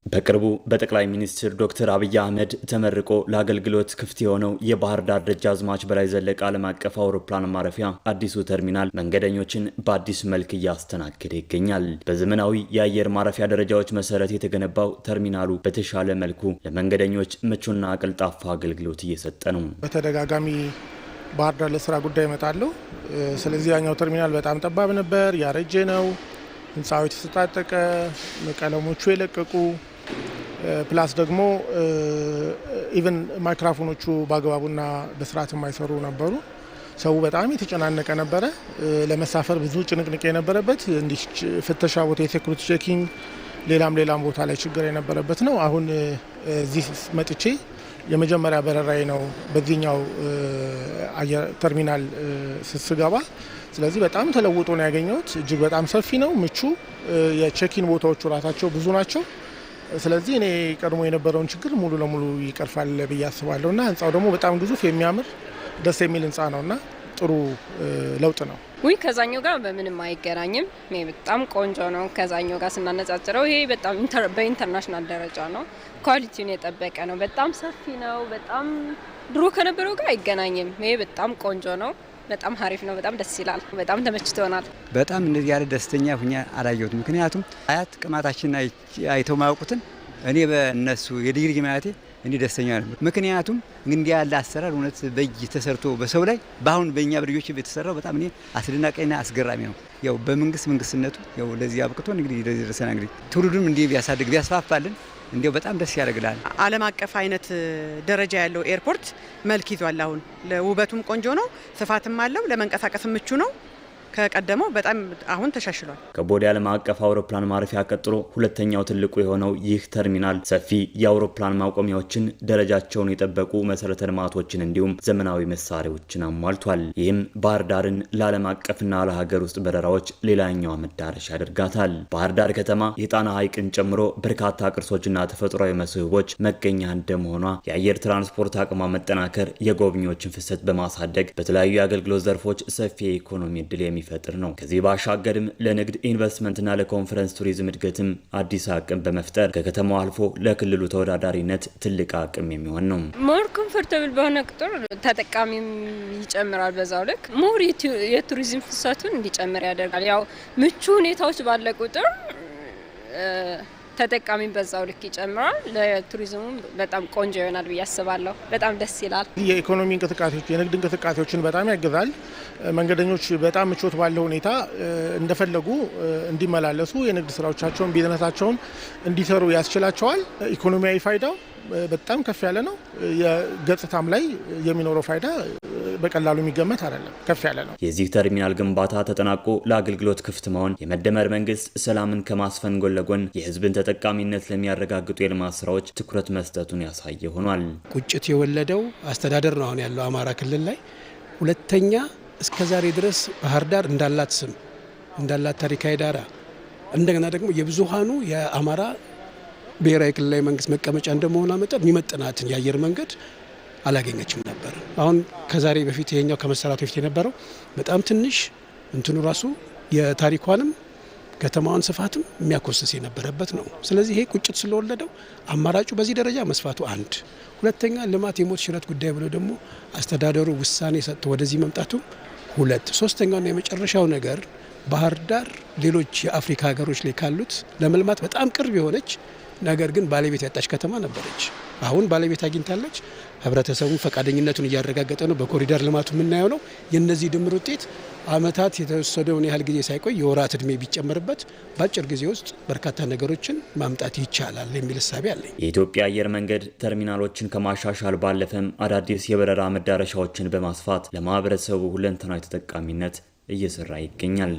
በቅርቡ በጠቅላይ ሚኒስትር ዶክተር አብይ አህመድ ተመርቆ ለአገልግሎት ክፍት የሆነው የባህር ዳር ደጃዝማች በላይ ዘለቀ ዓለም አቀፍ አውሮፕላን ማረፊያ አዲሱ ተርሚናል መንገደኞችን በአዲስ መልክ እያስተናገደ ይገኛል። በዘመናዊ የአየር ማረፊያ ደረጃዎች መሰረት የተገነባው ተርሚናሉ በተሻለ መልኩ ለመንገደኞች ምቹና ቀልጣፋ አገልግሎት እየሰጠ ነው። በተደጋጋሚ ባህር ዳር ለስራ ጉዳይ እመጣለሁ። ስለዚህ ያኛው ተርሚናል በጣም ጠባብ ነበር፣ ያረጀ ነው፣ ህንፃው የተሰጣጠቀ፣ ቀለሞቹ የለቀቁ ፕላስ ደግሞ ኢቭን ማይክሮፎኖቹ በአግባቡና በስርዓት የማይሰሩ ነበሩ። ሰው በጣም የተጨናነቀ ነበረ። ለመሳፈር ብዙ ጭንቅንቅ የነበረበት እንዲህ ፍተሻ ቦታ የሴኩሪቲ ቼኪንግ ሌላም ቦታ ላይ ችግር የነበረበት ነው። አሁን እዚህ መጥቼ የመጀመሪያ በረራዬ ነው በዚህኛው አየር ተርሚናል ስገባ። ስለዚህ በጣም ተለውጦ ነው ያገኘሁት። እጅግ በጣም ሰፊ ነው፣ ምቹ፣ የቼኪን ቦታዎቹ ራሳቸው ብዙ ናቸው። ስለዚህ እኔ ቀድሞ የነበረውን ችግር ሙሉ ለሙሉ ይቀርፋል ብዬ አስባለሁ እና ህንፃው ደግሞ በጣም ግዙፍ የሚያምር ደስ የሚል ህንፃ ነውና ጥሩ ለውጥ ነው። ከዛኛው ጋር በምንም አይገናኝም። በጣም ቆንጆ ነው። ከዛኛው ጋር ስናነጻጽረው ይሄ በጣም በኢንተርናሽናል ደረጃ ነው። ኳሊቲውን የጠበቀ ነው። በጣም ሰፊ ነው። በጣም ድሮ ከነበረው ጋር አይገናኝም። ይሄ በጣም ቆንጆ ነው። በጣም ሀሪፍ ነው። በጣም ደስ ይላል። በጣም ተመችቶናል። በጣም እንደዚህ ያለ ደስተኛ ሁኛ አላየሁትም። ምክንያቱም አያት ቅማታችን አይተው ማያውቁትን እኔ በእነሱ የዲግሪ ማለቴ እኔ ደስተኛ ነኝ። ምክንያቱም እንዲህ ያለ አሰራር እውነት በእጅ ተሰርቶ በሰው ላይ በአሁን በእኛ በልጆች የተሰራው በጣም እኔ አስደናቂና አስገራሚ ነው። ያው በመንግስትነቱ ያው ለዚህ አብቅቶን እንግዲህ ለዚህ ደረሰና እንግዲህ ትውልዱም እንዲህ ቢያሳድግ ቢያስፋፋልን እንዲያው በጣም ደስ ያደርግላል። ዓለም አቀፍ አይነት ደረጃ ያለው ኤርፖርት መልክ ይዟል። አሁን ለውበቱም ቆንጆ ነው፣ ስፋትም አለው፣ ለመንቀሳቀስ ምቹ ነው። ከቀደመው በጣም አሁን ተሻሽሏል። ከቦሌ ዓለም አቀፍ አውሮፕላን ማረፊያ ቀጥሎ ሁለተኛው ትልቁ የሆነው ይህ ተርሚናል ሰፊ የአውሮፕላን ማቆሚያዎችን፣ ደረጃቸውን የጠበቁ መሰረተ ልማቶችን እንዲሁም ዘመናዊ መሳሪያዎችን አሟልቷል። ይህም ባህር ዳርን ለዓለም አቀፍና ለሀገር ውስጥ በረራዎች ሌላኛዋ መዳረሻ ያደርጋታል። ባህር ዳር ከተማ የጣና ሐይቅን ጨምሮ በርካታ ቅርሶችና ተፈጥሯዊ መስህቦች መገኛ እንደመሆኗ የአየር ትራንስፖርት አቅሟ መጠናከር የጎብኚዎችን ፍሰት በማሳደግ በተለያዩ የአገልግሎት ዘርፎች ሰፊ የኢኮኖሚ እድል ፈጥር ነው። ከዚህ ባሻገርም ለንግድ ኢንቨስትመንትና ለኮንፈረንስ ቱሪዝም እድገትም አዲስ አቅም በመፍጠር ከከተማው አልፎ ለክልሉ ተወዳዳሪነት ትልቅ አቅም የሚሆን ነው። ሞር ኮምፎርታብል በሆነ ቁጥር ተጠቃሚም ይጨምራል። በዛው ልክ ሞር የቱሪዝም ፍሰቱን እንዲጨምር ያደርጋል። ያው ምቹ ሁኔታዎች ባለ ቁጥር ተጠቃሚ በዛው ልክ ይጨምራል። ለቱሪዝሙ በጣም ቆንጆ ይሆናል ብዬ አስባለሁ። በጣም ደስ ይላል። የኢኮኖሚ እንቅስቃሴዎች፣ የንግድ እንቅስቃሴዎችን በጣም ያግዛል። መንገደኞች በጣም ምቾት ባለው ሁኔታ እንደፈለጉ እንዲመላለሱ፣ የንግድ ስራዎቻቸውን፣ ቢዝነሳቸውን እንዲሰሩ ያስችላቸዋል። ኢኮኖሚያዊ ፋይዳው በጣም ከፍ ያለ ነው። የገጽታም ላይ የሚኖረው ፋይዳ በቀላሉ የሚገመት አይደለም፣ ከፍ ያለ ነው። የዚህ ተርሚናል ግንባታ ተጠናቆ ለአገልግሎት ክፍት መሆን የመደመር መንግስት ሰላምን ከማስፈን ጎን ለጎን የህዝብን ተጠቃሚነት ለሚያረጋግጡ የልማት ስራዎች ትኩረት መስጠቱን ያሳየ ሆኗል። ቁጭት የወለደው አስተዳደር ነው አሁን ያለው አማራ ክልል ላይ። ሁለተኛ እስከዛሬ ድረስ ባህር ዳር እንዳላት ስም እንዳላት ታሪካዊ ዳራ እንደገና ደግሞ የብዙሃኑ የአማራ ብሔራዊ ክልላዊ መንግስት መቀመጫ እንደመሆኗ መጠን የሚመጥናትን የአየር መንገድ አላገኘችም ነበር። አሁን ከዛሬ በፊት ይሄኛው ከመሰራቱ በፊት የነበረው በጣም ትንሽ እንትኑ ራሱ የታሪኳንም ከተማዋን ስፋትም የሚያኮስስ የነበረበት ነው። ስለዚህ ይሄ ቁጭት ስለወለደው አማራጩ በዚህ ደረጃ መስፋቱ አንድ፣ ሁለተኛ ልማት የሞት ሽረት ጉዳይ ብሎ ደግሞ አስተዳደሩ ውሳኔ ሰጥቶ ወደዚህ መምጣቱ ሁለት፣ ሶስተኛውና የመጨረሻው ነገር ባህር ዳር ሌሎች የአፍሪካ ሀገሮች ላይ ካሉት ለመልማት በጣም ቅርብ የሆነች ነገር ግን ባለቤት ያጣች ከተማ ነበረች። አሁን ባለቤት አግኝታለች። ህብረተሰቡ ፈቃደኝነቱን እያረጋገጠ ነው። በኮሪደር ልማቱ የምናየው ነው። የነዚህ ድምር ውጤት አመታት የተወሰደውን ያህል ጊዜ ሳይቆይ የወራት እድሜ ቢጨመርበት በአጭር ጊዜ ውስጥ በርካታ ነገሮችን ማምጣት ይቻላል የሚል እሳቤ አለኝ። የኢትዮጵያ አየር መንገድ ተርሚናሎችን ከማሻሻል ባለፈም አዳዲስ የበረራ መዳረሻዎችን በማስፋት ለማህበረሰቡ ሁለንተናዊ ተጠቃሚነት እየሰራ ይገኛል።